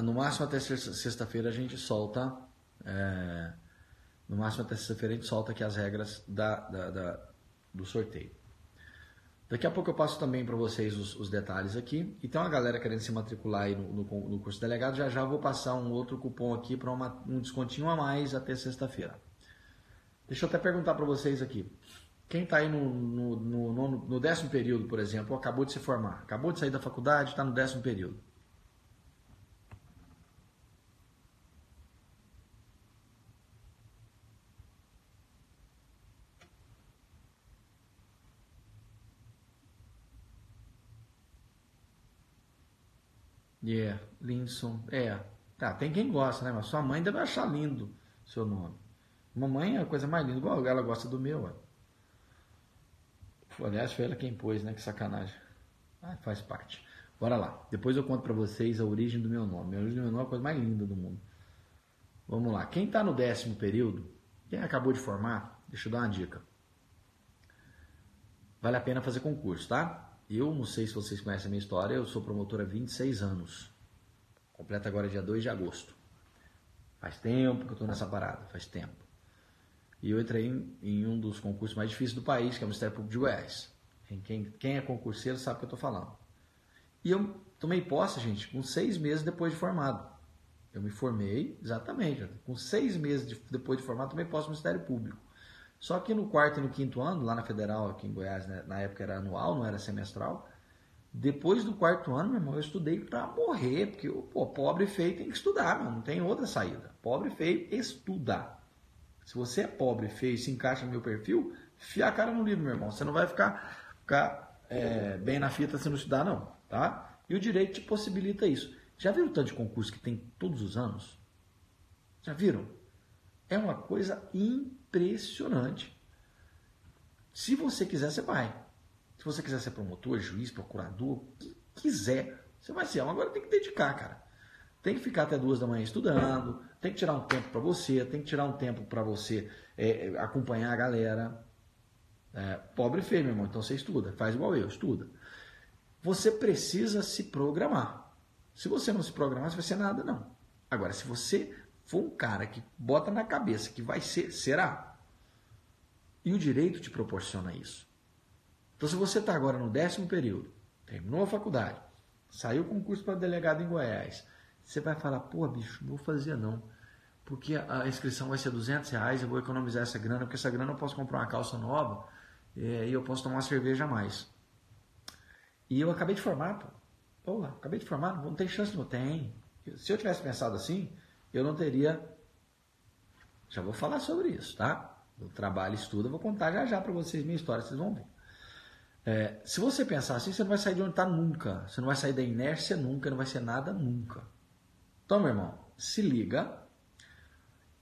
No máximo até sexta-feira a gente solta. No máximo até sexta-feira a gente solta aqui as regras do sorteio. Daqui a pouco eu passo também para vocês os detalhes aqui. E tem uma galera querendo se matricular aí no curso delegado. Já já vou passar um outro cupom aqui para um descontinho a mais até sexta-feira. Deixa eu até perguntar para vocês aqui. Quem está aí no 10º período, por exemplo, acabou de se formar, acabou de sair da faculdade, está no 10º período. Linson. Tá, tem quem gosta, né? Mas sua mãe deve achar lindo o seu nome. Mamãe é a coisa mais linda, igual ela gosta do meu, ué. Aliás, foi ela quem pôs, né? Que sacanagem. Faz parte. Bora lá. Depois eu conto para vocês a origem do meu nome. A origem do meu nome é a coisa mais linda do mundo. Vamos lá. Quem está no 10º período, quem acabou de formar, deixa eu dar uma dica. Vale a pena fazer concurso, tá? Eu não sei se vocês conhecem a minha história, eu sou promotor há 26 anos. Completa agora dia 2 de agosto. Faz tempo que eu estou nessa parada, faz tempo. E eu entrei em um dos concursos mais difíceis do país, que é o Ministério Público de Goiás. Quem é concurseiro sabe o que eu estou falando. E eu tomei posse, gente, com 6 meses depois de formado. Eu me formei, exatamente, com 6 meses depois de formado, tomei posse do Ministério Público. Só que no 4º e no 5º ano, lá na Federal, aqui em Goiás, né, na época era anual, não era semestral. Depois do 4º ano, meu irmão, eu estudei pra morrer, porque, pô, pobre e feio tem que estudar, meu, não tem outra saída. Pobre e feio, estudar. Se você é pobre e feio e se encaixa no meu perfil, fia a cara no livro, meu irmão. Você não vai ficar bem na fita se não estudar, não, tá? E o direito te possibilita isso. Já viram o tanto de concurso que tem todos os anos? Já viram? É uma coisa impressionante. Se você quiser, você vai. Se você quiser ser promotor, juiz, procurador, o que quiser, você vai ser. Agora tem que dedicar, cara. Tem que ficar até 2 da manhã estudando, tem que tirar um tempo para você, tem que tirar um tempo para você acompanhar a galera. Pobre e feio, meu irmão, então você estuda, faz igual eu, estuda. Você precisa se programar. Se você não se programar, você vai ser nada, não. Agora, se você for um cara que bota na cabeça que vai ser, será. E o direito te proporciona isso. Então, se você está agora no 10º período, terminou a faculdade, saiu concurso para delegado em Goiás, você vai falar, pô, bicho, não vou fazer não, porque a inscrição vai ser R$200, eu vou economizar essa grana, porque essa grana eu posso comprar uma calça nova e eu posso tomar uma cerveja a mais. E eu acabei de formar, pô. Pô, acabei de formar, não tem chance, não tem. Se eu tivesse pensado assim, eu não teria... Já vou falar sobre isso, tá? Eu trabalho e estudo, eu vou contar já para vocês minha história, vocês vão ver. Se você pensar assim, você não vai sair de onde está nunca. Você não vai sair da inércia nunca, não vai ser nada nunca. Então, meu irmão, se liga,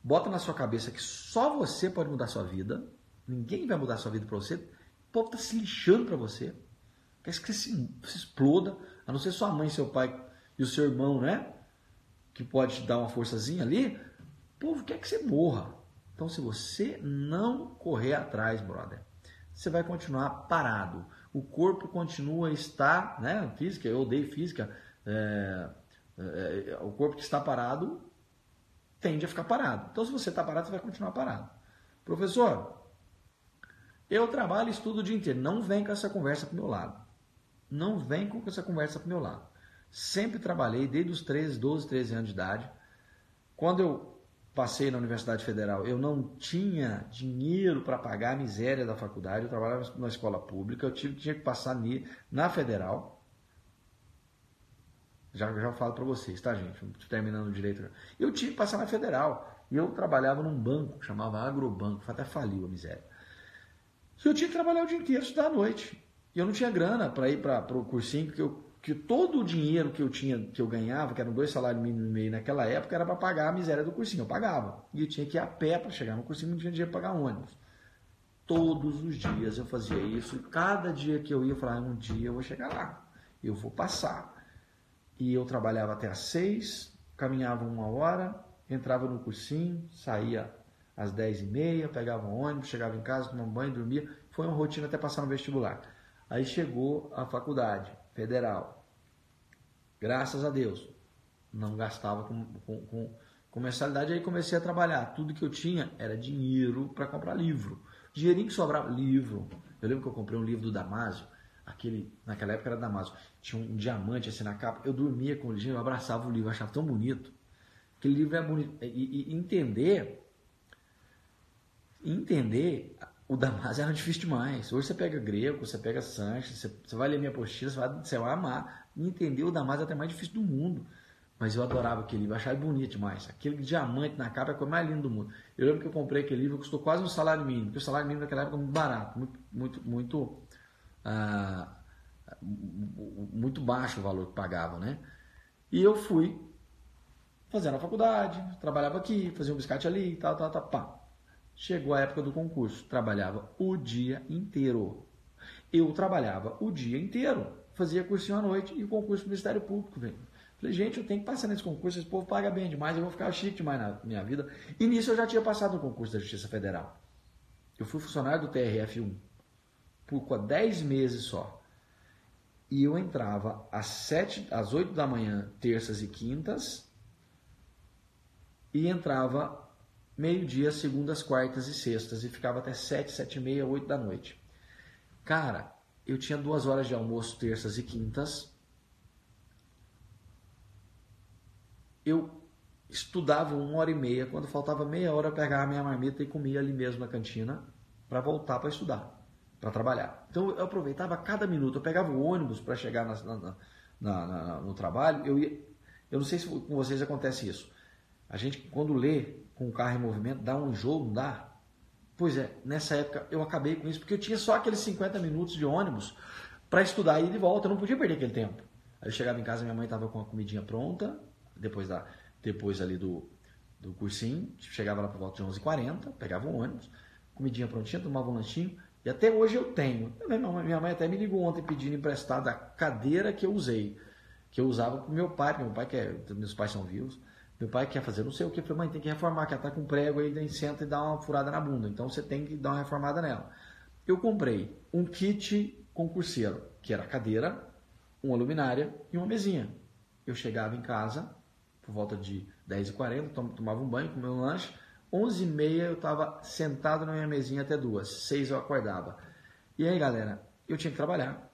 bota na sua cabeça que só você pode mudar a sua vida, ninguém vai mudar a sua vida para você, o povo está se lixando para você, quer que você se exploda, a não ser sua mãe, seu pai e o seu irmão, né? Que pode te dar uma forçazinha ali, o povo quer que você morra. Então, se você não correr atrás, brother, você vai continuar parado. O corpo continua a estar, né? Física, eu odeio física. O corpo que está parado tende a ficar parado. Então, se você está parado, você vai continuar parado. Professor, eu trabalho e estudo o dia inteiro. Não vem com essa conversa para o meu lado. Não vem com essa conversa para o meu lado. Sempre trabalhei desde os 12, 13 anos de idade. Quando eu passei na Universidade Federal, eu não tinha dinheiro para pagar a miséria da faculdade. Eu trabalhava na escola pública. Eu tinha que passar na Federal. Já falo para vocês, tá, gente? Estou terminando o direito. Eu tinha que passar na Federal. E eu trabalhava num banco que chamava Agrobanco. Até faliu a miséria. E eu tinha que trabalhar o dia inteiro, estudar à noite. E eu não tinha grana para ir para o cursinho, porque todo o dinheiro que eu ganhava, que eram 2 salários mínimos e meio naquela época, era para pagar a miséria do cursinho. Eu pagava. E eu tinha que ir a pé para chegar no cursinho, não tinha dinheiro para pagar ônibus. Todos os dias eu fazia isso. E cada dia que eu ia, eu falava, um dia eu vou chegar lá. Eu vou passar. E eu trabalhava até às 6, caminhava 1 hora, entrava no cursinho, saía às 10h30, pegava um ônibus, chegava em casa, tomava banho, dormia. Foi uma rotina até passar no vestibular. Aí chegou a faculdade federal. Graças a Deus, não gastava com mensalidade. Aí comecei a trabalhar. Tudo que eu tinha era dinheiro para comprar livro. Dinheirinho que sobrava, livro. Eu lembro que eu comprei um livro do Damásio. Naquela época era Damásio. Tinha um diamante assim na capa. Eu dormia com o livro, eu abraçava o livro, eu achava tão bonito. Aquele livro é bonito. E entender o Damásio era difícil demais. Hoje você pega grego, você pega Sanches, você vai ler minha apostila, você vai amar. Entender o Damásio é até mais difícil do mundo. Mas eu adorava aquele livro, achava bonito demais. Aquele diamante na capa é a coisa mais linda do mundo. Eu lembro que eu comprei aquele livro, custou quase um salário mínimo, porque o salário mínimo naquela época era muito barato, muito baixo o valor que pagava, né? E eu fui fazendo a faculdade, trabalhava aqui, fazia um biscate ali, pá. Chegou a época do concurso, trabalhava o dia inteiro. Eu trabalhava o dia inteiro, fazia cursinho à noite e o concurso do Ministério Público, velho. Falei, gente, eu tenho que passar nesse concurso, esse povo paga bem demais, eu vou ficar chique demais na minha vida. E nisso eu já tinha passado no concurso da Justiça Federal. Eu fui funcionário do TRF1 por 10 meses só. E eu entrava às 8 da manhã, terças e quintas, e entrava meio-dia, segundas, quartas e sextas, e ficava até 7, 7 e meia, 8 da noite. Cara, eu tinha 2 horas de almoço terças e quintas. Eu estudava 1h30, quando faltava meia hora eu pegava a minha marmita e comia ali mesmo na cantina para voltar para estudar, para trabalhar. Então eu aproveitava cada minuto, eu pegava o ônibus para chegar no trabalho, eu não sei se com vocês acontece isso. A gente quando lê com o carro em movimento dá um enjoo, não dá? Pois é, nessa época eu acabei com isso, porque eu tinha só aqueles 50 minutos de ônibus para estudar e ir de volta, eu não podia perder aquele tempo. Aí eu chegava em casa, minha mãe estava com a comidinha pronta, depois ali do cursinho, chegava lá por volta de 11h40, pegava o ônibus, comidinha prontinha, tomava um lanchinho, e até hoje eu tenho. Minha mãe até me ligou ontem pedindo emprestada a cadeira que eu usei, que eu usava para o meu pai, porque meus pais são vivos, meu pai quer fazer não sei o que, eu falei, mãe, tem que reformar, que ela está com prego aí, daí senta e dá uma furada na bunda, então você tem que dar uma reformada nela. Eu comprei um kit concurseiro, que era cadeira, uma luminária e uma mesinha. Eu chegava em casa, por volta de 10h40, tomava um banho, comia um lanche, 11h30 eu estava sentado na minha mesinha até 2h, 6h eu acordava. E aí, galera, eu tinha que trabalhar.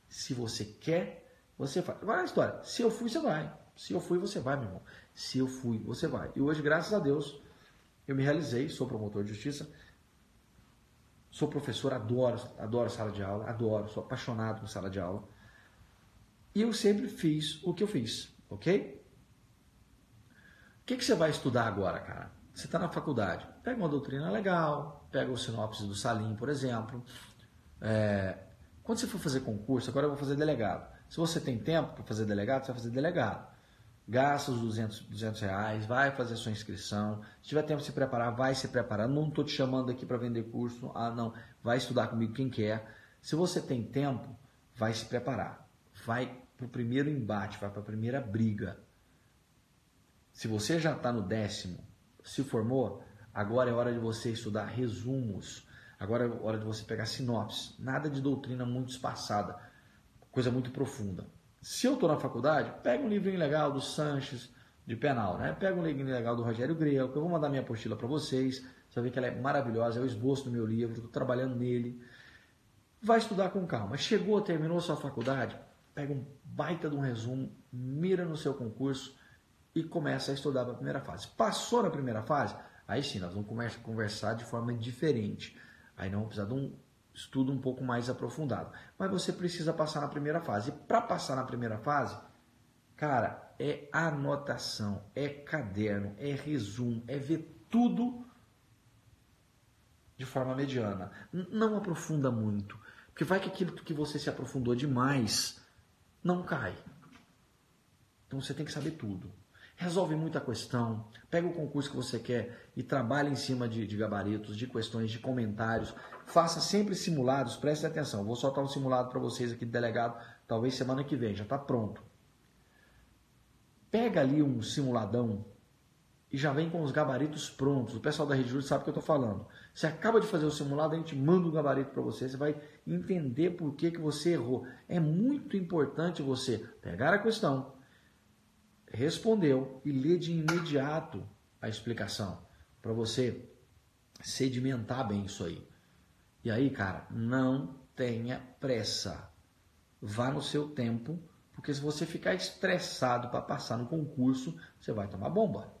Se você quer, você faz. Agora a história, se eu fui, você vai. Se eu fui, você vai, meu irmão. Se eu fui, você vai. E hoje, graças a Deus, eu me realizei, sou promotor de justiça, sou professor, adoro sala de aula, sou apaixonado por sala de aula. E eu sempre fiz o que eu fiz, ok? O que você vai estudar agora, cara? Você está na faculdade, pega uma doutrina legal, pega o sinopse do Salim, por exemplo. Quando você for fazer concurso, agora eu vou fazer delegado. Se você tem tempo para fazer delegado, você vai fazer delegado. Gasta os 200 reais, vai fazer a sua inscrição. Se tiver tempo de se preparar, vai se preparar. Não estou te chamando aqui para vender curso. Não. Vai estudar comigo quem quer. Se você tem tempo, vai se preparar. Vai para o primeiro embate, vai para a primeira briga. Se você já está no 10º, se formou, agora é hora de você estudar resumos. Agora é hora de você pegar sinopse. Nada de doutrina muito espaçada. Coisa muito profunda. Se eu estou na faculdade, pega um livrinho legal do Sanches, de penal, né? Pega um livrinho legal do Rogério Greu, que eu vou mandar minha apostila para vocês. Você vai ver que ela é maravilhosa, é o esboço do meu livro, estou trabalhando nele. Vai estudar com calma. Chegou, terminou sua faculdade, pega um baita de um resumo, mira no seu concurso e começa a estudar para a primeira fase. Passou na primeira fase? Aí sim, nós vamos conversar de forma diferente. Aí não vamos precisar de um estudo um pouco mais aprofundado. Mas você precisa passar na primeira fase. E para passar na primeira fase, cara, é anotação, é caderno, é resumo, é ver tudo de forma mediana. Não aprofunda muito. Porque vai que aquilo que você se aprofundou demais não cai. Então você tem que saber tudo. Resolve muita questão, pega o concurso que você quer e trabalha em cima de gabaritos, de questões, de comentários. Faça sempre simulados, preste atenção. Vou soltar um simulado para vocês aqui de delegado, talvez semana que vem, já está pronto. Pega ali um simuladão e já vem com os gabaritos prontos. O pessoal da Rede Júri sabe o que eu estou falando. Você acaba de fazer o simulado, a gente manda o gabarito para você, você vai entender por que você errou. É muito importante você pegar a questão, respondeu e ler de imediato a explicação para você sedimentar bem isso aí. E aí, cara, não tenha pressa. Vá no seu tempo, porque se você ficar estressado para passar no concurso, você vai tomar bomba.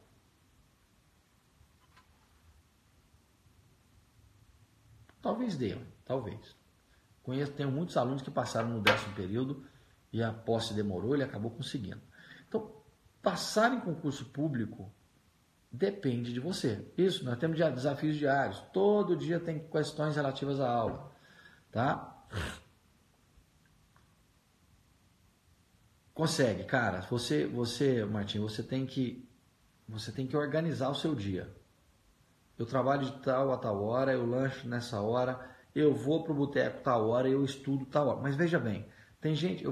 Talvez dê, talvez. Tenho muitos alunos que passaram no 10º período e a posse demorou, ele acabou conseguindo. Então, passar em concurso público depende de você. Isso, nós temos desafios diários. Todo dia tem questões relativas à aula. Tá? Consegue, cara. Você, Martim, você tem que organizar o seu dia. Eu trabalho de tal a tal hora, eu lancho nessa hora, eu vou para o boteco tal hora, eu estudo tal hora. Mas veja bem, tem gente,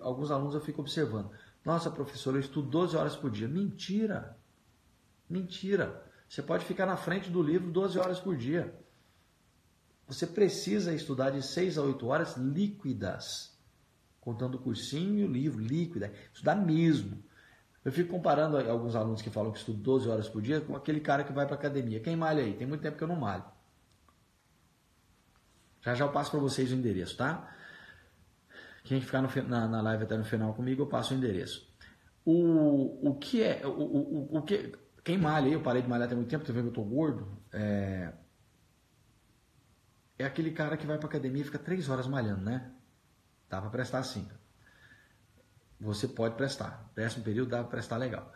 alguns alunos eu fico observando. Nossa, professor, eu estudo 12 horas por dia. Mentira! Mentira! Você pode ficar na frente do livro 12 horas por dia. Você precisa estudar de 6 a 8 horas líquidas. Contando o cursinho e o livro, líquida. Estudar mesmo. Eu fico comparando alguns alunos que falam que estudam 12 horas por dia com aquele cara que vai para academia. Quem malha aí? Tem muito tempo que eu não malho. Já já eu passo para vocês o endereço, tá? Quem ficar na live até no final comigo, eu passo o endereço. Quem malha aí, eu parei de malhar até muito tempo, tô vendo que eu tô gordo, é aquele cara que vai pra academia e fica 3 horas malhando, né? Dá pra prestar sim. Você pode prestar. Próximo período dá pra prestar legal.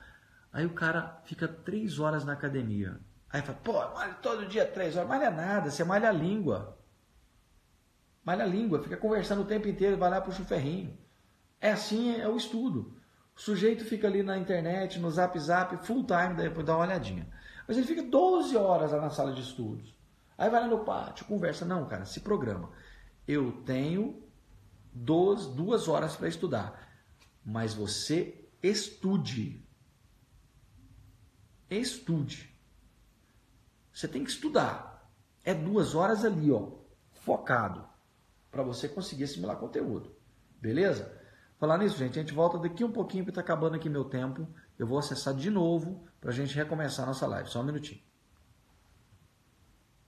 Aí o cara fica 3 horas na academia. Aí fala, pô, malha todo dia 3 horas. Malha nada, você malha a língua. Malha a língua, fica conversando o tempo inteiro, vai lá, puxa o ferrinho. É assim, é o estudo. O sujeito fica ali na internet, no zap, full time, depois dá uma olhadinha. Mas ele fica 12 horas lá na sala de estudos. Aí vai lá no pátio, conversa. Não, cara, se programa. Eu tenho 2 horas para estudar. Mas você estude. Estude. Você tem que estudar. É 2 horas ali, ó, focado, para você conseguir assimilar conteúdo. Beleza? Falar nisso, gente, a gente volta daqui um pouquinho, porque está acabando aqui meu tempo. Eu vou acessar de novo para a gente recomeçar a nossa live. Só um minutinho.